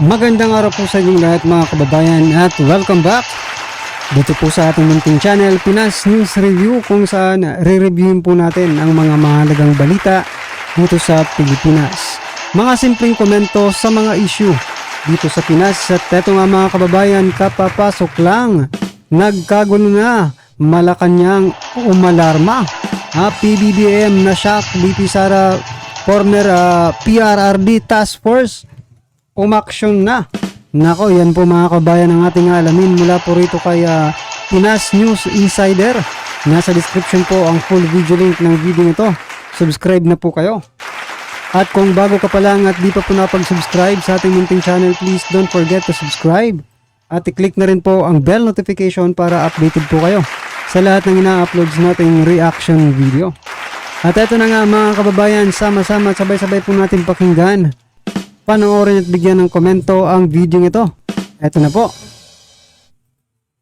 Magandang araw po sa inyong lahat mga kababayan at welcome back dito po sa ating munting channel Pinas News Review, kung saan re-reviewin po natin ang mga mahalagang balita dito sa Pilipinas. Mga simpleng komento sa mga issue dito sa Pinas. At eto nga mga kababayan, kapapasok lang, nagkagulo na, Malacanang umalarma. PBBM na shock, BP Sara former PRRD Task Force umaksyon na. Nako, yan po mga kabayan ang ating alamin mula po rito kay Pinas News Insider. Nasa description po ang full video link ng video ito. Subscribe na po kayo. At kung bago ka pa lang at di pa po napag-subscribe sa ating munting channel, please don't forget to subscribe. At i-click na rin po ang bell notification para updated po kayo sa lahat ng ina-uploads nating reaction video. At eto na nga mga kababayan, sama-sama sabay-sabay po natin pakinggan, panoorin at bigyan ng komento ang video ito. Eto na po.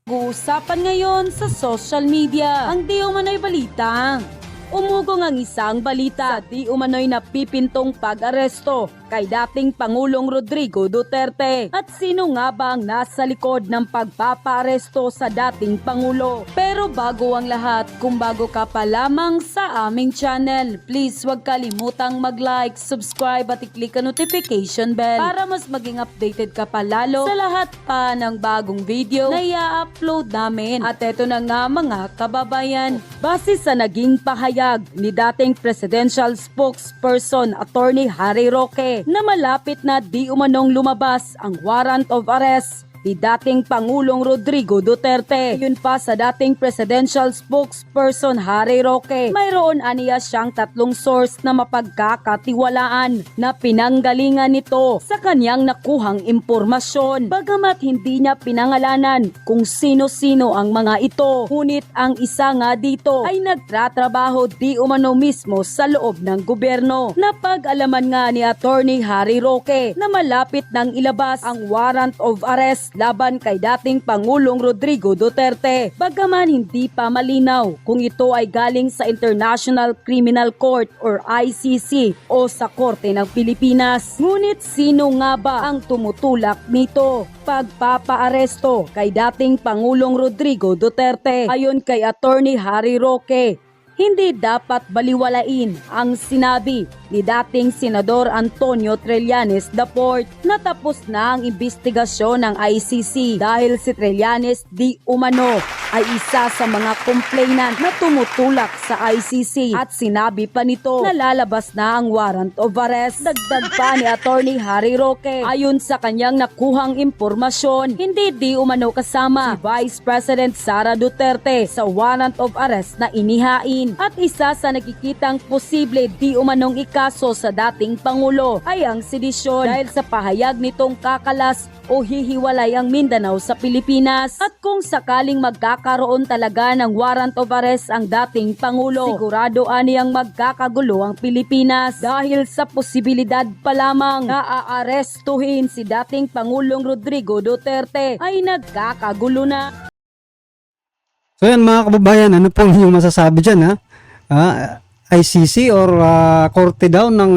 Pag-uusapan ngayon sa social media ang di umano'y balitang umugong ang isang balita sa di umano'y napipintong pag-aresto kay dating Pangulong Rodrigo Duterte. At sino nga ba ang nasa likod ng pagpapaaresto sa dating Pangulo? Pero bago ang lahat, kung bago ka pa lamang sa aming channel, please huwag kalimutang mag-like, subscribe at i-click ang notification bell para mas maging updated ka pa lalo sa lahat pa ng bagong video na i-upload namin. At eto na nga mga kababayan, base sa naging pahayag ni dating Presidential Spokesperson Attorney Harry Roque na malapit na di umanong lumabas ang warrant of arrest ni dating Pangulong Rodrigo Duterte. Yun pa sa dating Presidential Spokesperson Harry Roque, mayroon aniya siyang tatlong source na mapagkakatiwalaan na pinanggalingan nito sa kanyang nakuhang impormasyon. Bagamat hindi niya pinangalanan kung sino-sino ang mga ito, ngunit ang isa nga dito ay nagtratrabaho di umano mismo sa loob ng gobyerno. Napag-alaman nga ni Attorney Harry Roque na malapit nang ilabas ang warrant of arrest laban kay dating Pangulong Rodrigo Duterte. Bagaman hindi pa malinaw kung ito ay galing sa International Criminal Court or ICC o sa Korte ng Pilipinas. Ngunit sino nga ba ang tumutulak nito? Pagpapaaresto kay dating Pangulong Rodrigo Duterte. Ayon kay Attorney Harry Roque, hindi dapat baliwalain ang sinabi ni dating Senador Antonio Trillanes IV na tapos na ang investigasyon ng ICC dahil si Trillanes di umano ay isa sa mga complainant na tumutulak sa ICC at sinabi pa nito na lalabas na ang warrant of arrest. Dagdag pa ni Attorney Harry Roque, ayon sa kanyang nakuhang impormasyon, hindi di umano kasama si Vice President Sara Duterte sa warrant of arrest na inihain. At isa sa nakikitang posible di umanong ikaso sa dating Pangulo ay ang sedisyon dahil sa pahayag nitong kakalas o hihiwalay ang Mindanao sa Pilipinas. At kung sakaling magkakaroon talaga ng warrant of arrest ang dating Pangulo, sigurado aniyang magkakagulo ang Pilipinas dahil sa posibilidad pa lamang na aarestuhin si dating Pangulong Rodrigo Duterte ay nagkakagulo na. So yan mga kababayan, ano po yung masasabi dyan ICC or Korte daw ng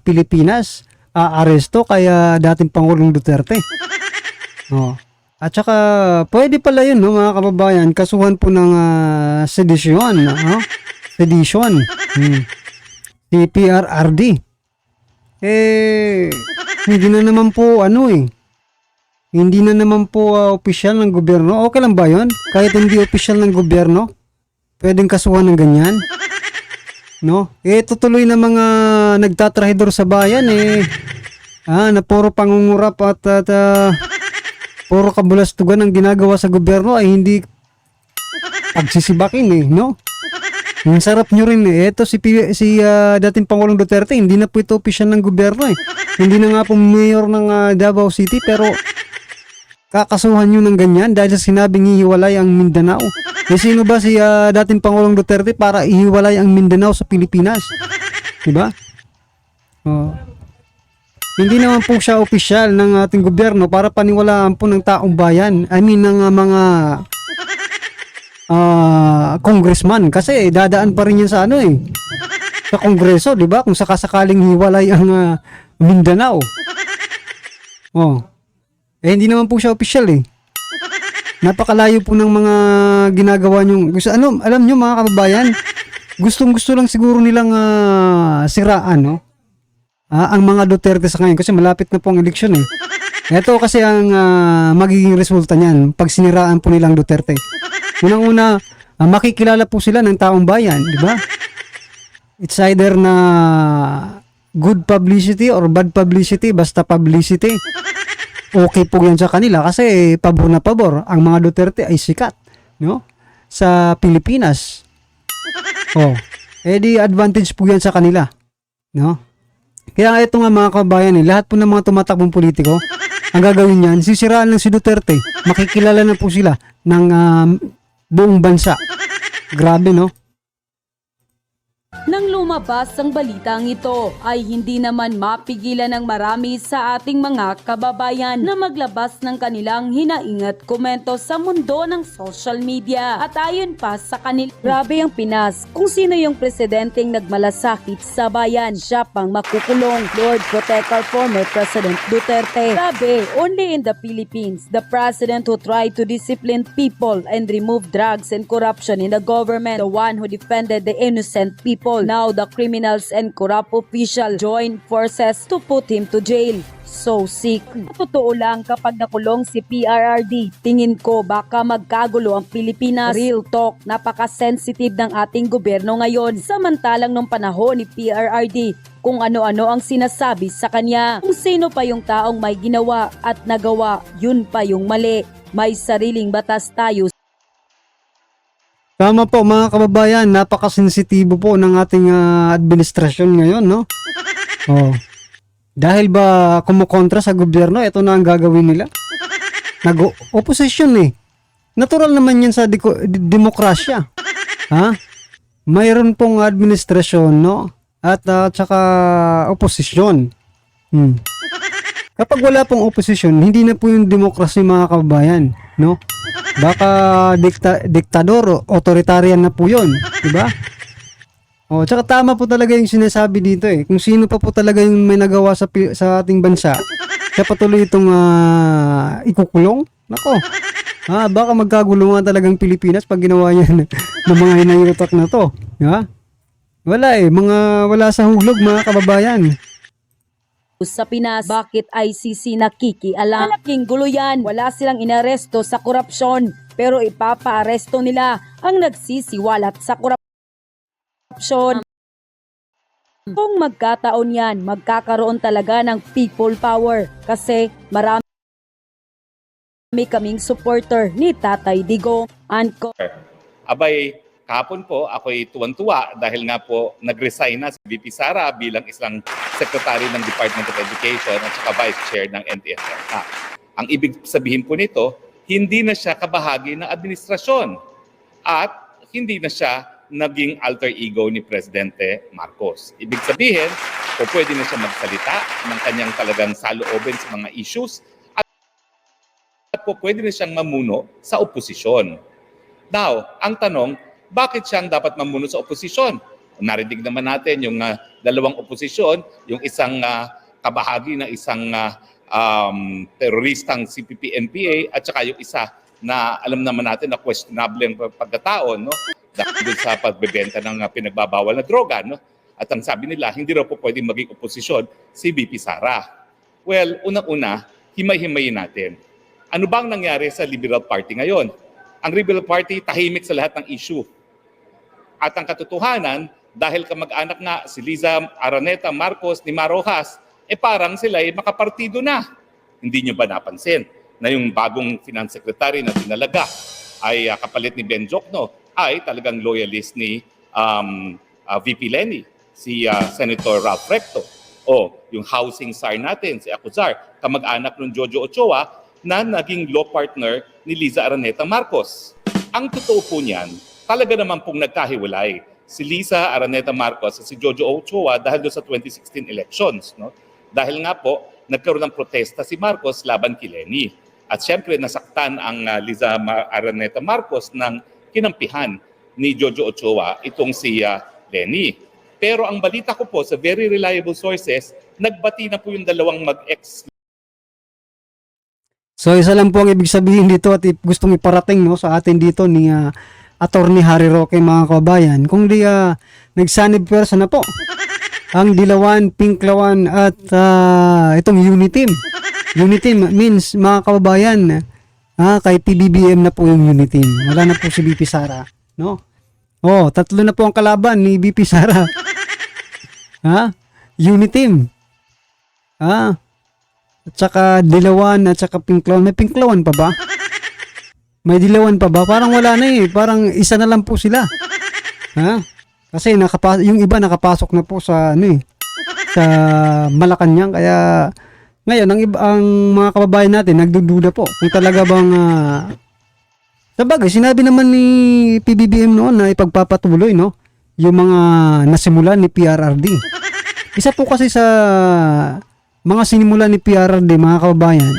Pilipinas aresto kaya dating Pangulong Duterte. At saka pwede pala yun mga kababayan, kasuhan po ng sedition, sedition. Si PRRD. Hindi na naman po hindi na naman po opisyal ng gobyerno. Okay lang ba yun? Kahit hindi opisyal ng gobyerno, pwedeng kasuhan ng ganyan? No? Tutuloy na mga nagtatrahidor sa bayan na puro pangungurap at puro kabulastugan ang ginagawa sa gobyerno ay hindi pagsisibakin no? Ang sarap nyo rin Ito si dating Pangulong Duterte, hindi na po ito opisyal ng gobyerno Hindi na nga po mayor ng Davao City, pero kakasuhan nyo ng ganyan dahil sa sinabing hihiwalay ang Mindanao. Sino ba si dating Pangulong Duterte para ihiwalay ang Mindanao sa Pilipinas? Diba? Hindi naman po siya opisyal ng ating gobyerno para paniwalaan po ng taong bayan. I mean ng mga congressman. Kasi dadaan pa rin yan sa sa Kongreso, diba? Kung sakasakaling hiwalay ang Mindanao. hindi naman po siya official eh. Napakalayo po ng mga ginagawa nyo. Alam nyo mga kababayan, gustong-gusto lang siguro nilang siraan, no? Ang mga Duterte sa ngayon kasi malapit na po ang eleksyon eh. Ito kasi ang magiging resulta niyan pag siniraan po nilang Duterte. Unang-una, makikilala po sila ng taong bayan, di ba? It's either na good publicity or bad publicity, basta publicity. Okay po yan sa kanila kasi pabor na pabor. Ang mga Duterte ay sikat, no? Sa Pilipinas. Oh, di advantage po yan sa kanila, no? Kaya ito nga mga kabayan lahat po ng mga tumatakbong politiko, ang gagawin niyan, sisiraan lang si Duterte. Makikilala na po sila ng buong bansa. Grabe, no? Nang lumabas ang balitang ito ay hindi naman mapigilan ng marami sa ating mga kababayan na maglabas ng kanilang hinaing at komento sa mundo ng social media. At ayon pa sa kanila, grabe ang Pinas, kung sino yung presidenteng nagmalasakit sa bayan, siya pang makukulong. Lord protect our former President Duterte. Grabe, only in the Philippines, the president who tried to discipline people and remove drugs and corruption in the government, the one who defended the innocent people. Now the criminals and corrupt official join forces to put him to jail. So sick. Totoo lang kapag nakulong si PRRD, tingin ko baka magkagulo ang Pilipinas. Real talk, napaka-sensitive ng ating gobyerno ngayon. Samantalang nung panahon ni PRRD, kung ano-ano ang sinasabi sa kanya. Kung sino pa yung taong may ginawa at nagawa, yun pa yung mali. May sariling batas tayo. Tama po mga kababayan, napakasensitibo po ng ating administrasyon ngayon, no? Oh. Dahil ba kumukontra sa gobyerno, ito na ang gagawin nila. Nag-opposition eh. Natural naman yan sa demokrasya. Ha? Mayroon pong administrasyon, no? At saka oposisyon. Kapag wala pong oposisyon, hindi na po yung demokrasya mga kababayan, no? Baka diktador, authoritarian na po yun, di ba? O, tsaka tama po talaga yung sinasabi dito eh. Kung sino pa po talaga yung may nagawa sa ating bansa, kaya patuloy itong ikukulong. Nako, baka magkagulungan talagang Pilipinas pag ginawa niya ng mga hinayutak na to. Ha? Wala eh, wala sa hulog mga kababayan. Sa Pinas, bakit ICC nakikialam? Malaking gulo yan. Wala silang inaresto sa korupsyon, pero ipapaaresto nila ang nagsisiwalat sa korupsyon. Kung magkataon yan, magkakaroon talaga ng people power kasi marami kaming supporter ni Tatay Digong. Abay, kahapon po ako'y tuwan-tuwa dahil nga po nag-resign na si VP Sara bilang isang Secretary ng Department of Education at saka Vice Chair ng NTF-ERTA. Ang ibig sabihin po nito, hindi na siya kabahagi ng administrasyon at hindi na siya naging alter ego ni Presidente Marcos. Ibig sabihin, po pwede na siya magsalita ng kanyang talagang saloobin sa mga issues at po pwede na siyang mamuno sa oposisyon. Now, ang tanong, bakit siyang dapat mamuno sa oposisyon? Narinig naman natin yung dalawang oposisyon, yung isang kabahagi ng isang teroristang CPP-NPA at saka yung isa na alam naman natin na questionable ang pagkatao, no? Dahil sa pagbebenta ng pinagbabawal na droga, no? At ang sabi nila, hindi raw po pwedeng maging oposisyon si VP Sara. Well, unang-una, himay-himayin natin. Ano bang nangyari sa Liberal Party ngayon? Ang Liberal Party tahimik sa lahat ng issue. At ang katotohanan, dahil kamag-anak nga si Liza Araneta Marcos ni Marojas, parang sila ay makapartido na. Hindi nyo ba napansin na yung bagong Finance Secretary na dinalaga ay kapalit ni Ben Jokno ay talagang loyalist ni VP Leni, si Senator Ralph Recto. O yung housing czar natin, si Acuzar, kamag-anak ng Jojo Ochoa na naging law partner ni Liza Araneta Marcos. Ang totoo po niyan, talaga naman pong nagkahiwalay si Liza Araneta Marcos at si Jojo Ochoa dahil doon sa 2016 elections. No? Dahil nga po, nagkaroon ng protesta si Marcos laban kay Leni. At syempre, nasaktan ang Liza Araneta Marcos ng kinampihan ni Jojo Ochoa itong si Leni. Pero ang balita ko po sa very reliable sources, nagbati na po yung dalawang mag-ex. So isa lang po ang ibig sabihin dito at gustong iparating no sa atin dito ni Attorney Harry Roque mga kababayan. Kung di nagsanib pwersa na po ang Dilawan, Pinklawan at itong Uniteam. Uniteam means mga kababayan kay PBBM na po yung Uniteam. Wala na po si BP Sara, no? Oh, tatlo na po ang kalaban ni BP Sara. Uniteam. At saka Dilawan at saka Pinklawan. May Pinklawan pa ba? May Dilawan pa ba? Parang wala na eh. Parang isa na lang po sila. Kasi yung iba nakapasok na po sa sa Malacanang. Kaya ngayon ang mga kababayan natin nagdududa po kung talaga bang sabagay sinabi naman ni PBBM noon na ipagpapatuloy no yung mga nasimula ni PRRD. Isa po kasi sa mga sinimula ni PRRD mga kababayan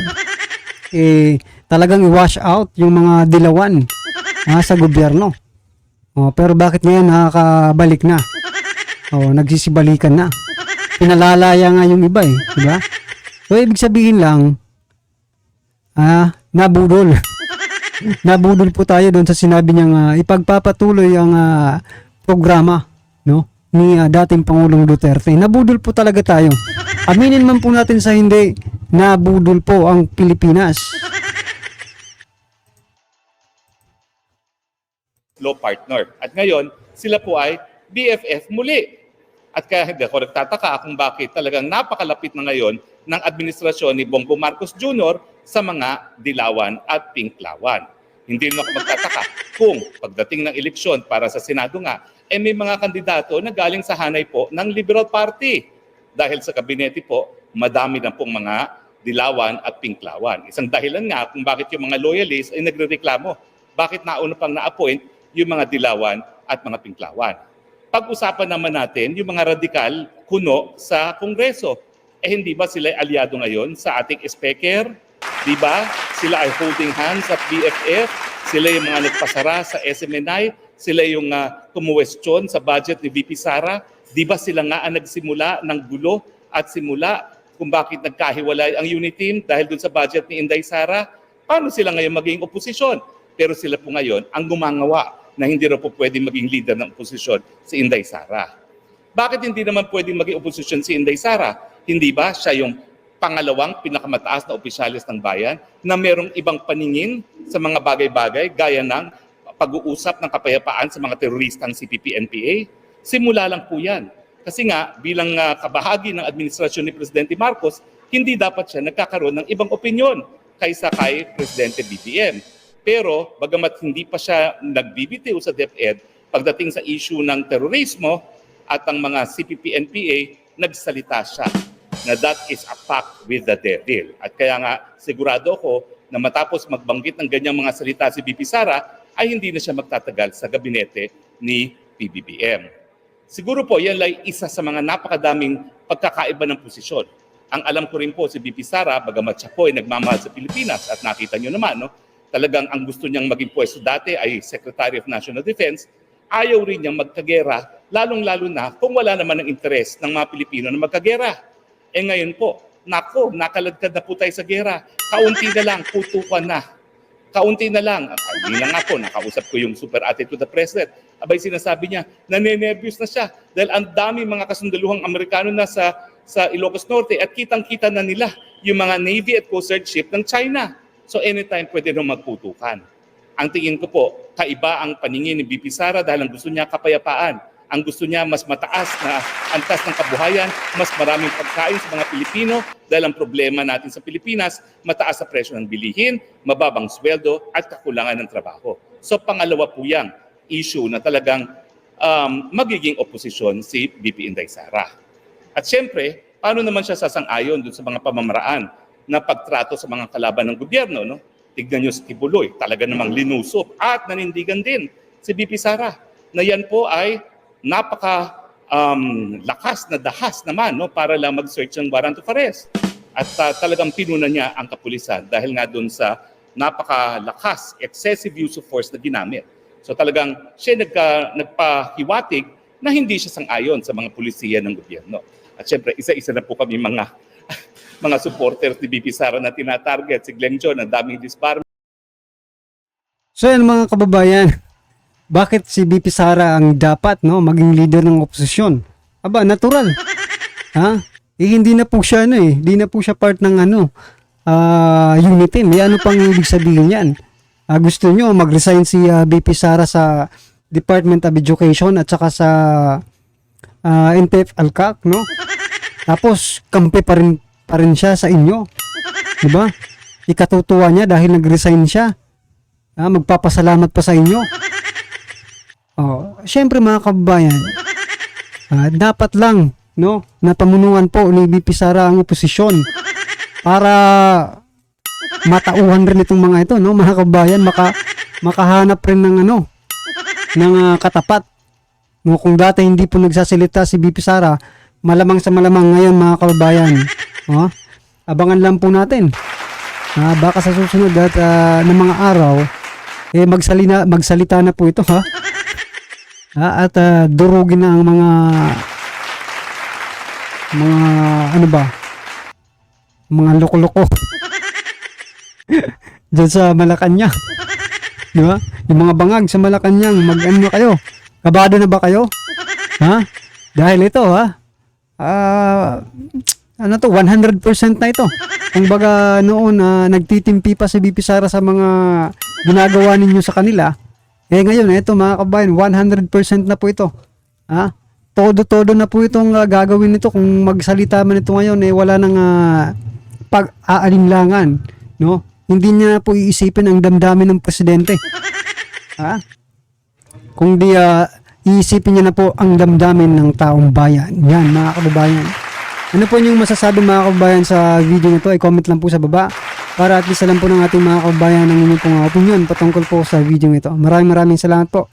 talagang i-wash out yung mga dilawan sa gobyerno. Pero bakit ngayon nakakabalik na? Nagsisibalikan na. Pinalalaya nga yung iba di ba? So ibig sabihin lang nabudol. Nabudol po tayo doon sa sinabi niyang ipagpapatuloy ang programa no ni dating Pangulong Duterte. Nabudol po talaga tayo. Aminin man po natin sa hindi, nabudol po ang Pilipinas. Law partner. At ngayon, sila po ay BFF muli. At kaya hindi ako nagtataka kung bakit talagang napakalapit na ngayon ng administrasyon ni Bongbong Marcos Jr. sa mga Dilawan at Pinklawan. Hindi na ako magtataka kung pagdating ng eleksyon para sa Senado nga, may mga kandidato na galing sa hanay po ng Liberal Party. Dahil sa kabinete po, madami na pong mga Dilawan at Pinklawan. Isang dahilan nga kung bakit yung mga loyalists ay nagrereklamo. Bakit nauna pang na-appoint yung mga Dilawan at mga Pinklawan? Pag-usapan naman natin yung mga radikal kuno sa Kongreso. Hindi ba sila ay aliado ngayon sa ating speaker? Di ba? Sila ay holding hands at BFF. Sila yung mga nagpasara sa SMNI. Sila yung kumuwestiyon sa budget ni VP Sara. Di ba sila nga ang nagsimula ng gulo at simula kung bakit nagkahiwalay ang Uniteam dahil dun sa budget ni Inday Sara? Paano sila ngayon maging oposisyon? Pero sila po ngayon ang gumangawa na hindi raw po pwedeng maging leader ng oposisyon si Inday Sara. Bakit hindi naman pwedeng maging oposisyon si Inday Sara? Hindi ba siya yung pangalawang pinakamataas na opisyalis ng bayan na merong ibang paningin sa mga bagay-bagay gaya ng pag-uusap ng kapayapaan sa mga teroristang CPP-NPA? Simula lang po yan. Kasi nga, bilang kabahagi ng administrasyon ni Presidente Marcos, hindi dapat siya nagkakaroon ng ibang opinyon kaysa kay Presidente BBM. Pero, bagamat hindi pa siya nagbibitiw sa DepEd, pagdating sa issue ng terorismo at ang mga CPP-NPA, nagsalita siya na that is a pact with the devil. At kaya nga, sigurado ko na matapos magbanggit ng ganyang mga salita si BP Sara, ay hindi na siya magtatagal sa gabinete ni PBBM. Siguro po, yan ay isa sa mga napakadaming pagkakaiba ng posisyon. Ang alam ko rin po si BP Sara, bagamat siya po ay nagmamahal sa Pilipinas at nakita nyo naman, no? Talagang ang gusto niyang maging pwesto dati ay Secretary of National Defense, ayaw rin niyang magkagera, lalong-lalo na kung wala naman ng interes ng mga Pilipino na magkagera. Ngayon po, nakaladkad na po tayo sa gera. Kaunti na lang, putukan na. Kaunti na lang. Hindi na nga po, nakausap ko yung super ate to the president. Abay sinasabi niya, nanenervyos na siya dahil ang dami mga kasundaluhang Amerikano na sa Ilocos Norte at kitang-kita na nila yung mga Navy at Coast Guard ship ng China. So anytime pwede nang magputukan. Ang tingin ko po, kaiba ang paningin ni BP Sara dahil ang gusto niya kapayapaan. Ang gusto niya mas mataas na antas ng kabuhayan, mas maraming pagkain sa mga Pilipino dahil ang problema natin sa Pilipinas, mataas sa presyo ng bilihin, mababang sweldo at kakulangan ng trabaho. So pangalawa po yang issue na talagang magiging oposisyon si BP Inday Sara. At syempre, paano naman siya sasang-ayon dun sa mga pamamaraan na pagtrato sa mga kalaban ng gobyerno, no? Tignan nyo si Kibuloy, talaga namang linusop at nanindigan din si BP Sara na yan po ay lakas na dahas naman, no, para lang mag-search ng warrant of arrest. At talagang pinuna niya ang kapulisan dahil nga doon sa napakalakas, excessive use of force na ginamit. So talagang siya nagpahiwatig na hindi siya sang-ayon sa mga pulisiya ng gobyerno. At syempre, isa-isa na po kami mga mga supporters ni BP Sara na tinatarget. Si Glenn John, ang daming disbarme. So yan mga kababayan, bakit si BP Sara ang dapat maging leader ng oposisyon? Aba, natural. Ha? Hindi na po siya hindi na po siya part ng unit team. Ano pang ibig sabihin yan? Gusto nyo mag-resign si BP Sara sa Department of Education at saka sa NTF Alcac, Tapos kampi pa rin siya sa inyo. 'Di ba? Ikatutuwa niya dahil nag-resign siya. Magpapasalamat pa sa inyo. Syempre mga kababayan, dapat lang na pamunuan po ni BP Sara ang oposisyon para matauhan rin itong mga ito, mga kababayan, makahanap rin ng ng katapat. Kung dati hindi po nagsasalita si BP Sara, malamang sa malamang ngayon mga kababayan, abangan lang po natin. Baka sa susunod at ng mga araw magsalita na po ito at durugin na ang mga mga loko-loko dyan sa Malacanang, di ba? Yung mga bangag sa Malacanang, mag-ano kayo? Kabado na ba kayo? Dahil ito 100% na ito. Kung baga noon nagtitimpi pa si BP Sara sa mga ginagawa ninyo sa kanila, ngayon ito mga kabayan, 100% na po ito. Todo na po itong gagawin nito. Kung magsalita man ito ngayon, wala nang pag-aalinlangan, Hindi niya na po iisipin ang damdamin ng presidente. Kung di iisipin niya na po ang damdamin ng taong bayan. Yan mga kababayan. Ano po yung masasabi mga kababayan sa video nito? I-comment lang po sa baba para at least alam po ng ating mga kababayan ang inyong pong opinion patungkol po sa video nito. Maraming salamat po.